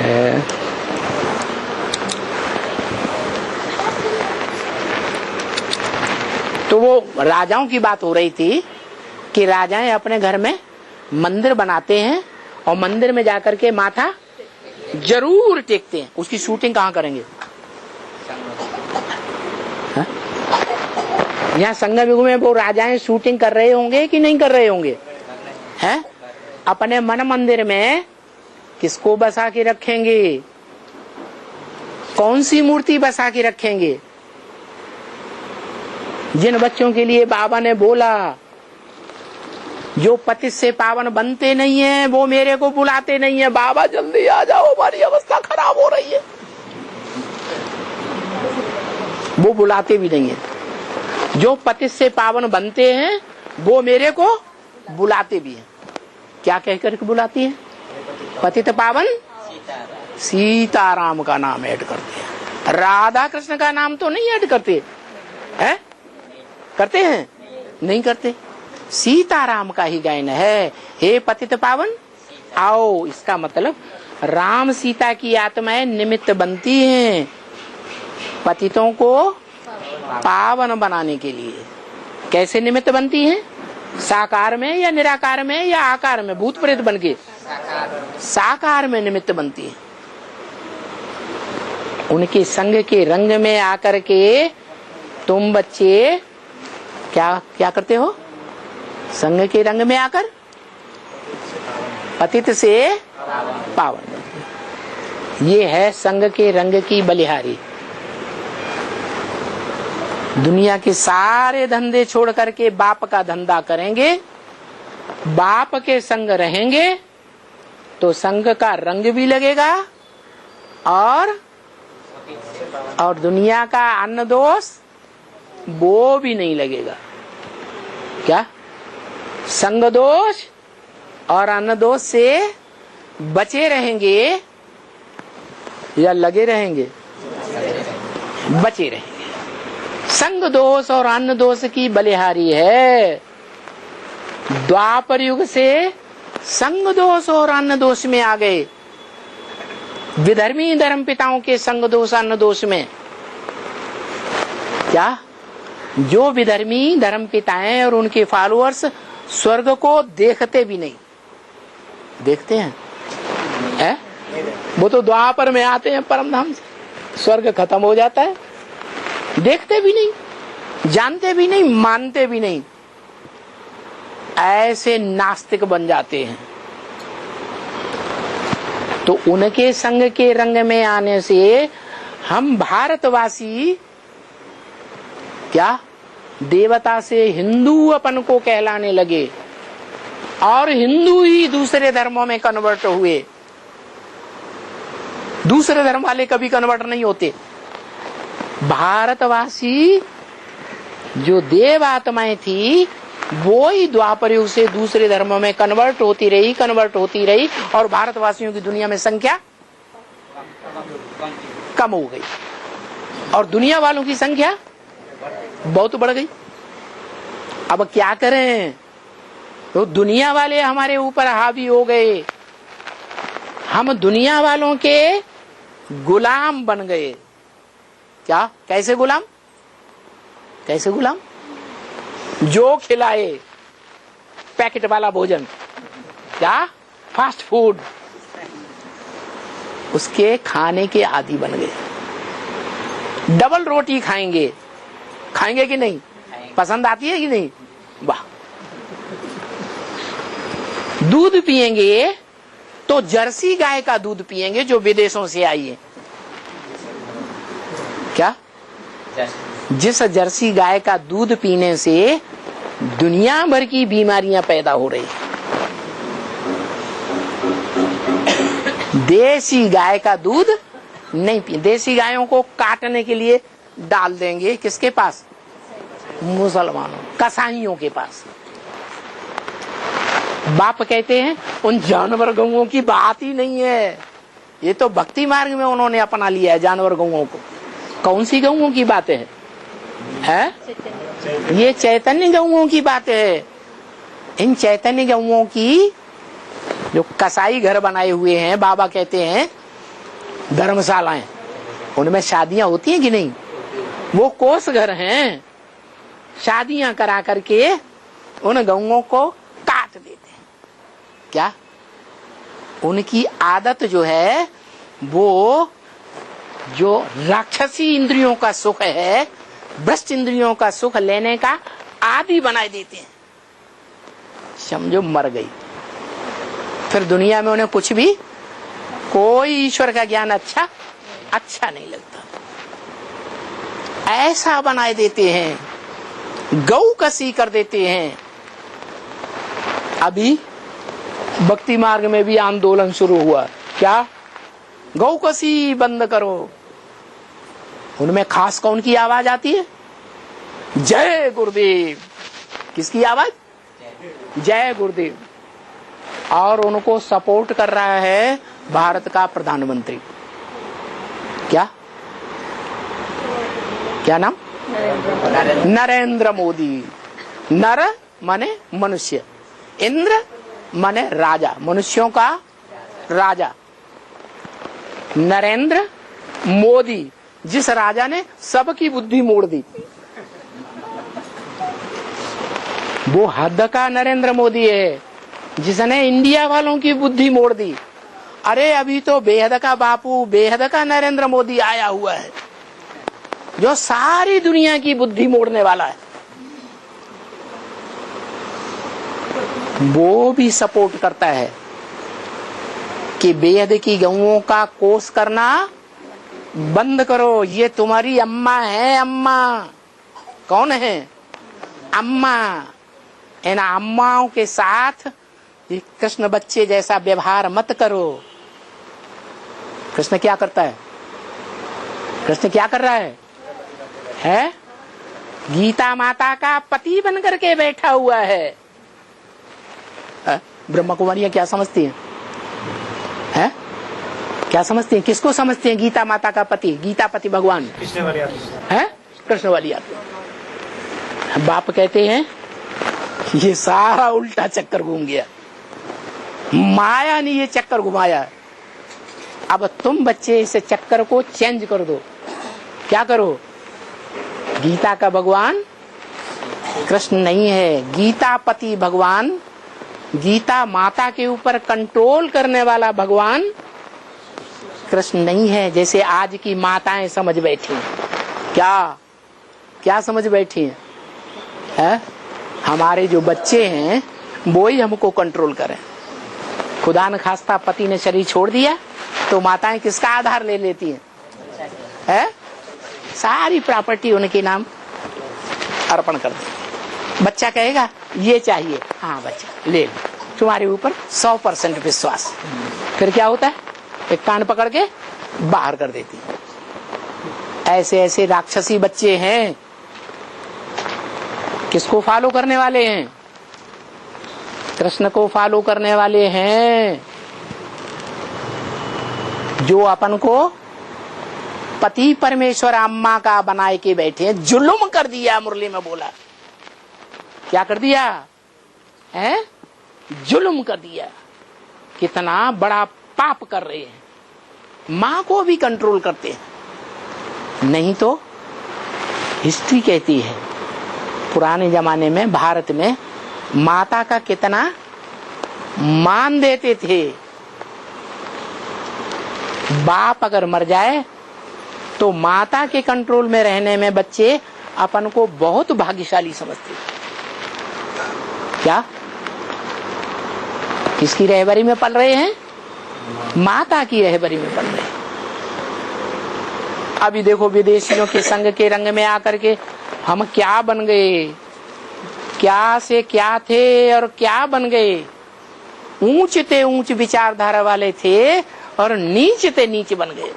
है। तो वो राजाओं की बात हो रही थी कि राजाएं अपने घर में मंदिर बनाते हैं और मंदिर में जाकर के माथा जरूर टेकते हैं। उसकी शूटिंग कहाँ करेंगे? यहाँ संगम में वो राजाएं शूटिंग कर रहे होंगे कि नहीं कर रहे होंगे? हैं? अपने मन मंदिर में किसको बसा के रखेंगे? कौन सी मूर्ति बसा के रखेंगे? जिन बच्चों के लिए बाबा ने बोला जो पति से पावन बनते नहीं है वो मेरे को बुलाते नहीं है, बाबा जल्दी आ जाओ हमारी अवस्था खराब हो रही है, वो बुलाते भी नहीं है। जो पति से पावन बनते हैं वो मेरे को बुलाते भी हैं। क्या कहकर के बुलाती है? पतित पावन सीताराम का नाम ऐड करते हैं, राधा कृष्ण का नाम तो नहीं ऐड करते हैं? करते हैं? नहीं करते। सीताराम का ही गायन है, हे पतित पावन आओ। इसका मतलब राम सीता की आत्माएं निमित्त बनती हैं पतितों को पावन बनाने के लिए। कैसे निमित्त बनती हैं? साकार में या निराकार में या आकार में? भूत प्रेत बन के साकार में निमित्त बनती है। उनके संग के रंग में आकर के तुम बच्चे क्या क्या करते हो? संग के रंग में आकर पतित से पावन। ये है संग के रंग की बलिहारी। दुनिया के सारे धंधे छोड़ करके बाप का धंधा करेंगे, बाप के संग रहेंगे तो संग का रंग भी लगेगा और दुनिया का अन्न दोष वो भी नहीं लगेगा। क्या? संग दोष और अन्न दोष से बचे रहेंगे या लगे रहेंगे? बचे रहेंगे। संग दोष और अन्न दोष की बलिहारी है। द्वापर युग से संग दोष और अन्न दोष में आ गए, विधर्मी धर्म पिताओं के संग दोष अन्न दोष में। क्या? जो विधर्मी धर्म पिताएं और उनके फॉलोअर्स स्वर्ग को देखते भी नहीं। देखते हैं? है? वो तो द्वापर में आते हैं परम धाम से, स्वर्ग खत्म हो जाता है, देखते भी नहीं, जानते भी नहीं, मानते भी नहीं। ऐसे नास्तिक बन जाते हैं। तो उनके संग के रंग में आने से हम भारतवासी क्या देवता से हिंदू अपन को कहलाने लगे और हिंदू ही दूसरे धर्मों में कन्वर्ट हुए। दूसरे धर्म वाले कभी कन्वर्ट नहीं होते। भारतवासी जो देव आत्माएं थी वो ही द्वापर युग से दूसरे धर्मों में कन्वर्ट होती रही और भारतवासियों की दुनिया में संख्या कम हो गई और दुनिया वालों की संख्या बहुत बढ़ गई। अब क्या करें? तो दुनिया वाले हमारे ऊपर हावी हो गए, हम दुनिया वालों के गुलाम बन गए। क्या? कैसे गुलाम? कैसे गुलाम? जो खिलाए पैकेट वाला भोजन, क्या फास्ट फूड, उसके खाने के आदी बन गए। डबल रोटी खाएंगे, खाएंगे कि नहीं? पसंद आती है कि नहीं? वाह। दूध पिएंगे तो जर्सी गाय का दूध पिएंगे जो विदेशों से आई है। क्या? जिस जर्सी गाय का दूध पीने से दुनिया भर की बीमारियां पैदा हो रही है। देसी गाय का दूध नहीं पी। देसी गायों को काटने के लिए डाल देंगे किसके पास? मुसलमानों, कसाईयों के पास। बाप कहते हैं उन जानवर गौओं की बात ही नहीं है, ये तो भक्ति मार्ग में उन्होंने अपना लिया है जानवर गौओं को। कौन सी गौओं की बातें है? ये चैतन्य गौओं की बात है। इन चैतन्य गौओं की जो कसाई घर बनाए हुए हैं, बाबा कहते हैं धर्मशालाएं, उनमें शादियां होती हैं कि नहीं? वो कोस घर हैं, शादियां करा करके उन गऊओं को काट देते हैं। क्या? उनकी आदत जो है वो जो राक्षसी इंद्रियों का सुख है, भ्रष्ट इंद्रियों का सुख लेने का आदि बनाए देते हैं। समझो मर गई, फिर दुनिया में उन्हें कुछ भी, कोई ईश्वर का ज्ञान अच्छा नहीं लगता। ऐसा बनाए देते हैं, गौ कसी कर देते हैं। अभी भक्ति मार्ग में भी आंदोलन शुरू हुआ, क्या? गौ कसी बंद करो। उनमें खास कौन की आवाज आती है? जय गुरुदेव। किसकी आवाज? जय गुरुदेव। और उनको सपोर्ट कर रहा है भारत का प्रधानमंत्री। क्या नाम? नरेंद्र मोदी। नर माने मनुष्य, इंद्र माने राजा, मनुष्यों का राजा। नरेंद्र मोदी, जिस राजा ने सबकी बुद्धि मोड़ दी, वो हद का नरेंद्र मोदी है, जिसने इंडिया वालों की बुद्धि मोड़ दी। अरे अभी तो बेहद का बापू, बेहद का नरेंद्र मोदी आया हुआ है, जो सारी दुनिया की बुद्धि मोड़ने वाला है। वो भी सपोर्ट करता है कि बेहद की गऊओं का कोस करना बंद करो। ये तुम्हारी अम्मा है, अम्मा। कौन है? अम्मा। इन अम्माओं के साथ ये कृष्ण बच्चे जैसा व्यवहार मत करो। कृष्ण क्या करता है? कृष्ण क्या कर रहा है? गीता माता का पति बन करके बैठा हुआ है। ब्रह्मा कुमारियां क्या समझती हैं? क्या समझती हैं? किसको समझती हैं गीता माता का पति? गीता पति भगवान कृष्ण वाली आत्मा। बाप कहते हैं ये सारा उल्टा चक्कर घूम गया, माया ने ये चक्कर घुमाया। अब तुम बच्चे इस चक्कर को चेंज कर दो। क्या करो? गीता का भगवान कृष्ण नहीं है, गीता पति भगवान, गीता माता के ऊपर कंट्रोल करने वाला भगवान कृष्ण नहीं है, जैसे आज की माताएं समझ बैठी हैं। क्या समझ बैठी हैं? हमारे जो बच्चे हैं वो ही हमको कंट्रोल करें। खुदा न खास्ता पति ने शरीर छोड़ दिया तो माताएं किसका आधार ले लेती हैं? सारी प्रॉपर्टी उनके नाम अर्पण कर दे। बच्चा कहेगा ये चाहिए, हाँ बच्चा ले लो, तुम्हारे ऊपर 100% विश्वास। फिर क्या होता है? एक कान पकड़ के बाहर कर देती है। ऐसे ऐसे राक्षसी बच्चे हैं। किसको फॉलो करने वाले हैं? कृष्ण को फॉलो करने वाले हैं, जो अपन को पति परमेश्वर अम्मा का बनाए के बैठे हैं। जुल्म कर दिया, मुरली में बोला। क्या कर दिया है? जुल्म कर दिया। कितना बड़ा पाप कर रहे हैं। माँ को भी कंट्रोल करते हैं। नहीं तो हिस्ट्री कहती है पुराने जमाने में भारत में माता का कितना मान देते थे। बाप अगर मर जाए तो माता के कंट्रोल में रहने में बच्चे अपन को बहुत भाग्यशाली समझते थे। क्या? किसकी रहबरी में पल रहे हैं? माता की रहबरी में पल रहे हैं। अभी देखो विदेशियों के संग के रंग में आकर के हम क्या बन गए, क्या से क्या थे और क्या बन गए। ऊंच ते ऊंच विचारधारा वाले थे और नीच ते नीच बन गए।